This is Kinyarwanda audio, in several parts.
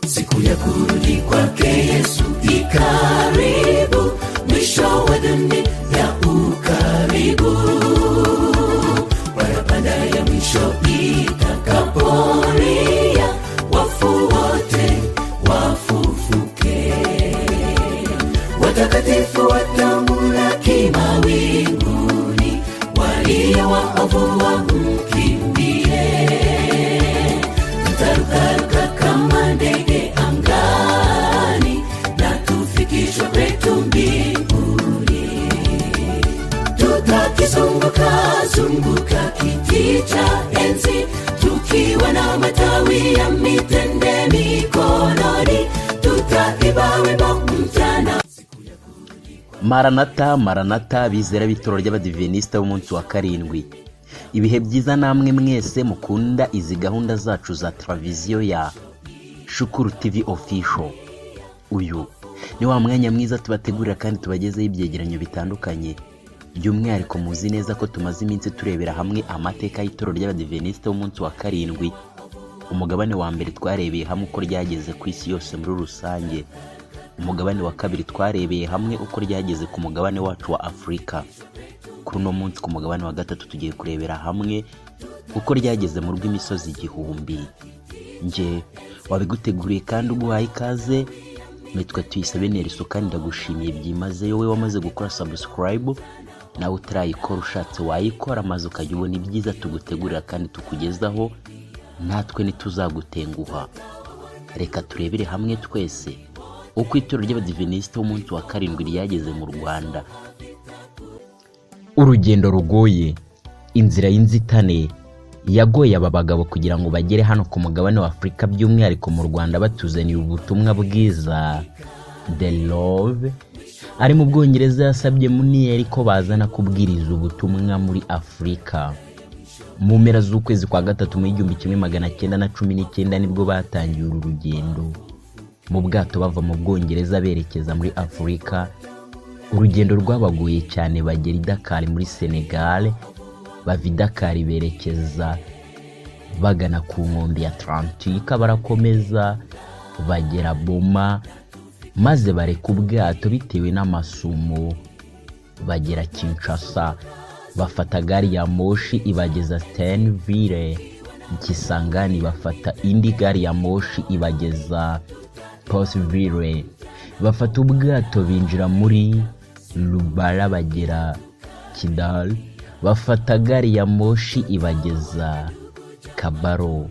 Siku ya kurudi kwake Yesu ikaribu, mwisho wa dunia ukaribu. Parapanda ya mwisho itakapolia, wafu wote wafufuke. Watakatifu watamlaki mawinguni, walio waovu wamkimbie. Tutarukaruka kama ndege angani, na tufikishwe kwetu mbinguni. Tutakizunguka kiti cha enzi, tukiwa na matawi ya mitende mikononi. Tutaimba wimbo mchana. Maranatha, Maranatha, bizera b'itoro ry'Abadiventisita b'umunsi wa karindwi. Ibihe byiza namwe mwese mukunda izi gahunda zacu za televiziyo ya Shukuru TV Official. Uyu ni wa mwanya mwiza tubategurira kandi tubagezeho ibyegeranyo bitandukanye. By'umwihariko muzi neza ko tumaze iminsi turebera hamwe amateka y'itoro ry'Abadiventisita b'umunsi wa karindwi. Umugabane wa mbere twarebeye hamwe uko ryageze ku isi yose muri rusange. Umugabane wa kabiri twarebeye hamwe uko ryageze ku mugabane wacu wa Afrika. Kuri uno munsi ku mugabane wa gatatu tugiye kurebera hamwe uko ryageze mu rw'imisozi igihumbi. Nje wabiguteguriye kandi uguhaye ikaze, nitwa Tuyisabe Nelson kandi ndagushimiye byimazeyo wowe wamaze gukora subscribe, nawe utarayikora ushatse wayikora maze ukajya ubona ibyiza tugutegurira kandi tukugezaho, natwe ntituzagutenguha. Reka turebere hamwe twese uko itoro ry'Abadiventisita b'umunsi wa karindwi ryageze mu Rwanda. Urugendo rugoye, inzira y'inzitane yagoye aba bagabo kugira ngo bagere hano ku mugabane wa Afrika, by'umwihariko mu Rwanda batuzaniye ubutumwa bwiza. The Love ari mu Bwongereza yasabye Munieri ko bazana kubwiriza ubutumwa muri Afrika. Mu mpera z'ukwezi kwa gatatu mu 1919 nibwo batangiye uru rugendo mu bwato bava mu Bwongereza berekeza muri Afrika. Urugendo rwabagoye cyane, bagera i Dakar muri Senegal, bava i Dakar berekeza bagana ku nkombe ya Atlantika, barakomeza bagera Boma, maze bareka ubwato bitewe n'amasumo bagera Kinshasa, bafata gari ya moshi ibageza Stenville. Kisangani bafata indi gari ya moshi ibageza Pottsville, bafata ubwato binjira muri Lubara bagera Kidal, bafata gari ya moshi ibageza Kabaro.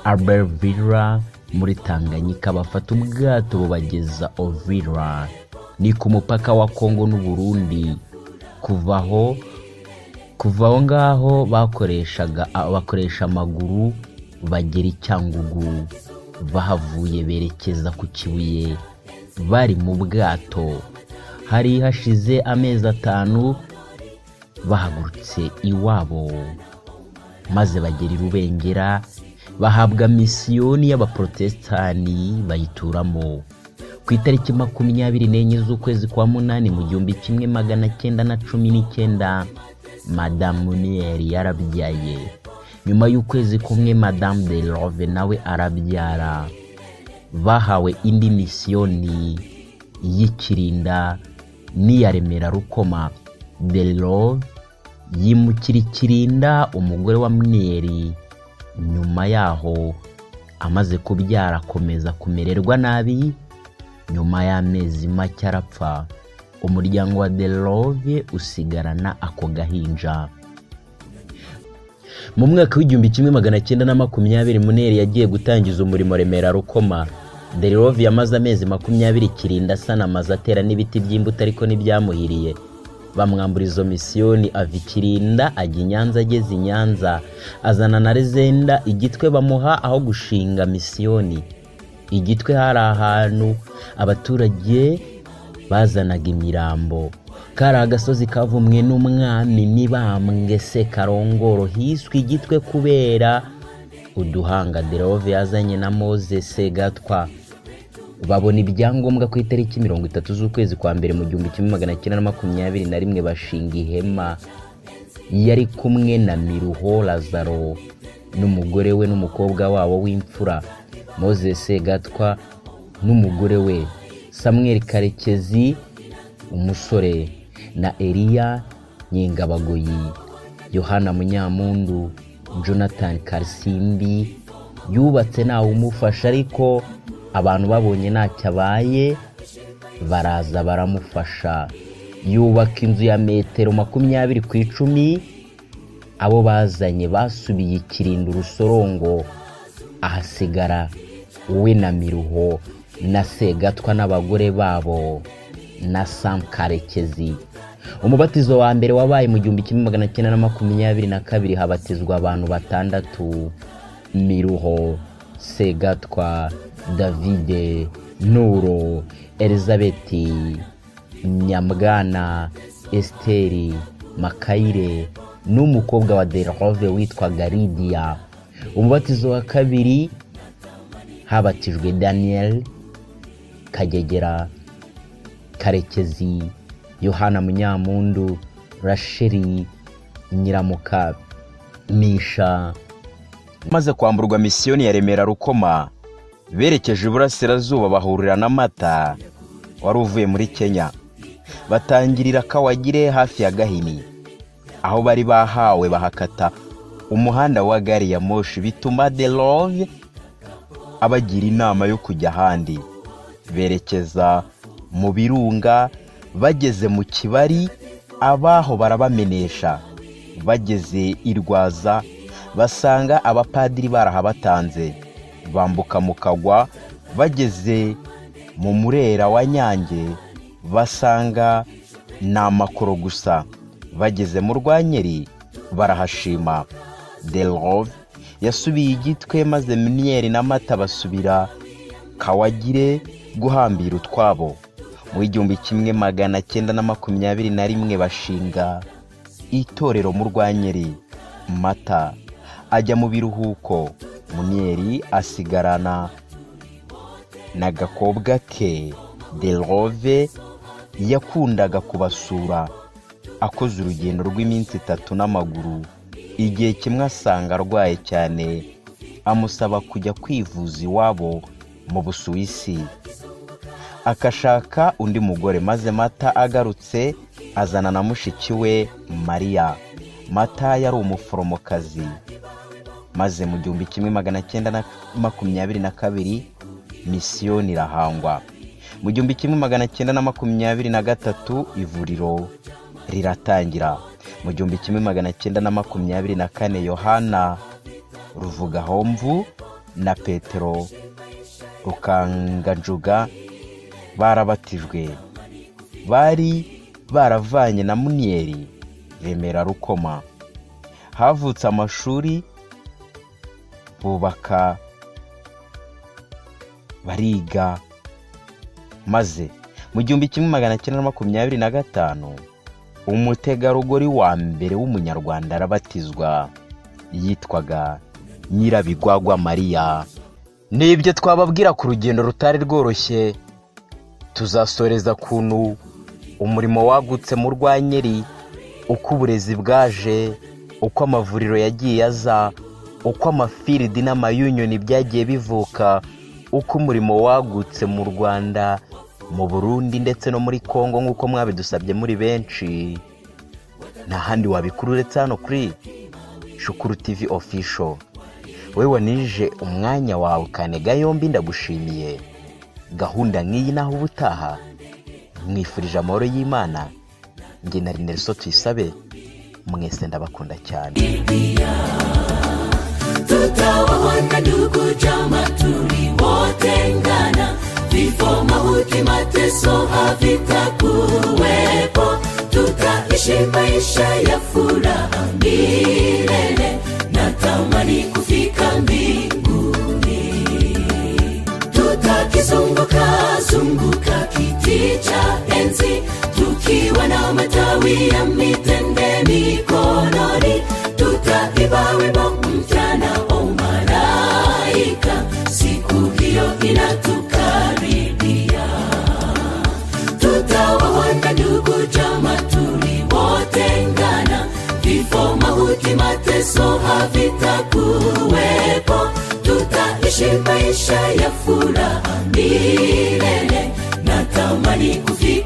Albertville muri Tanganyika bafata ubwato bubageza Ovira, ni ku mupaka wa Kongo n'u Burundi. Kuvaho ngaho bakoresha amaguru bagera i Cyangugu, bahavuye berekeza ku Kibuye. Bari mu bwato hari hashize amezi 5 bahagurutse iwabo, maze bagera i Rubengera bahabwa misiyoni y'Abaprotestani bayituramo. Ku itariki 24 z'ukwezi kwa munani mu 1919 Madame Munieri yarabyaye. Nyuma y'ukwezi kumwe Madame de Love nawe arabyara. Bahawe indi misiyoni y'Ikirinda n'iya Remera Rukoma. De Love yimukira Ikirinda, umugore wa Munieri. Nyuma yaho amaze kubyara akomeza kumererwa nabi. Nyuma y'amezi make arapfa. Umuryango wa De Love usigarana ako gahinja. Mu mwaka w'1920 Munieri yagiye gutangiza umurimo Remera Rukoma. De Love yamaze amezi 20 Kirinda sana amaze atera n'ibiti by'imbuto ariko n'ibyamuhiriye. Bamwambura izo misiyoni ava Kirinda ajya i Nyanza. Ageze i Nyanza azana na Rezenda Igitwe bamuha aho gushinga misiyoni. Igitwe hari ahantu abaturage bazanaga imirambo. Kari agasozi kavumwe n'umwami Mibambwe Sekarongoro, hiswe Igitwe kubera uduhanga De Love yazanye na Moses Gatwa. babona ibyangombwa ku itariki 30 z'ukwezi kwa mbere mu 1921 bashinga ihema. Yari kumwe na Miruho Lazaro n'umugore we n'umukobwa wabo w'imfura Moses Segatwa n'umugore we Samuel Karekezi umusore na Elia Nyengabagoyi, Yohana Munyamundu, Jonathan Karsimbi. Yubatse nawe umufasha, ariko abantu babonye ntacyo abaye baraza baramufasha. Yubaka inzu ya metero 20 ku 10. Abo bazanye basubiye Kirinda Urusorongo, ahasigara we na Miruho na Segatwa n'abagore babo na Sam Karekezi. Umubatizo wa mbere wabaye mu 1922 habatizwa abantu 6: Miruho, Segatwa, Davide, Nuro, Elizabeth, Nyamgana, Esteri, Makaire n'umukobwa wa Delrove witwaga Lydia. Umubatizo wa kabiri habatijwe Daniel, Kagegera, Karekezi, Yohana Munyamundu, Rasheli, Nyiramuka, Misha. Maze kwamburwa misiyoni ya Remera Rukoma, berekeje iburasirazuba bahurira na Mata wari uvuye muri Kenya. Batangirira Kawagire hafi ya Gahini, aho bari bahawe bahakata umuhanda wa gari ya moshi, bituma Delrove abagira inama yo kujya ahandi. Berekeza mu Birunga, bageze mu Kibari abaho barabamenesha. Bageze i Rwaza basanga abapadiri barahabatanze, bambuka mu Kagwa. Bageze mu Murera wa Nyange basanga n'amakoro gusa. Bageze mu Rwanyeri barahashima. Delrove yasubiye Igitwe, maze Mnieri na Mata basubira Kawagire guhambira utwabo. Mu 1921 bashinga itorero mu Rwanyeri. Mata ajya mu biruhuko, Mnieri asigarana na gakobwa ke. Delrove yakundaga kubasura, akoze urugendo rw'iminsi 3 n'amaguru. Igihe kimwe asanga arwaye cyane, amusaba kujya kwivuza iwabo mu Busuwisi, akashaka undi mugore. Maze Mata agarutse azana na mushiki we Maria. Mata yari umuforomokazi. Maze mu 1922 misiyoni irahangwa. Mu 1923 ivuriro riratangira. Mu 1924 Yohana Ruvugahomvu na Petero Rukanganjuga barabatijwe. Bari baravanye na Mnieri Remera Rukoma. Havutse amashuri, bubaka, bariga. Maze mu 1925 umutegarugori wa mbere w'umunyarwanda arabatizwa, yitwaga Nyirabigwagwa Maria. Nibyo twababwira ku rugendo rutari rworoshye. Tuzasoreza kuntu umurimo wagutse mu Rwanyeri, uko uburezi bwaje, uko amavuriro yagiye aza, uko amafiridi n'amayunioni byagiye bivuka, uko umurimo wagutse mu Rwanda, mu Burundi ndetse no muri Kongo nk'uko mwabidusabye muri benshi. Nta handi wabikuru uretse hano kuri Shukuru TV Official. Wewe wanije umwanya wawe kanega yombi, ndagushimiye. Gahunda nk'iyi naho ubutaha, mwifurije amahoro y'Imana. Nge nari Nelson Tuyisabe, mwese ndabakunda cyane. Tutawaona ndugu jamaa tuliwotengana, vifo, mauti, mateso havitakuwepo. Tutaishi maisha ya furaha milele, natamani kufika mbinguni. Tutakizunguka zunguka kiti cha enzi, tukiwa na matawi ya mitende mikononi. Tutaimba wimbo mpya na malaika, siku hiyo inatukaribia. Kifo, mauti, mateso havitakuwepo. Tutaishi maisha ya furaha milele. Natamani kufika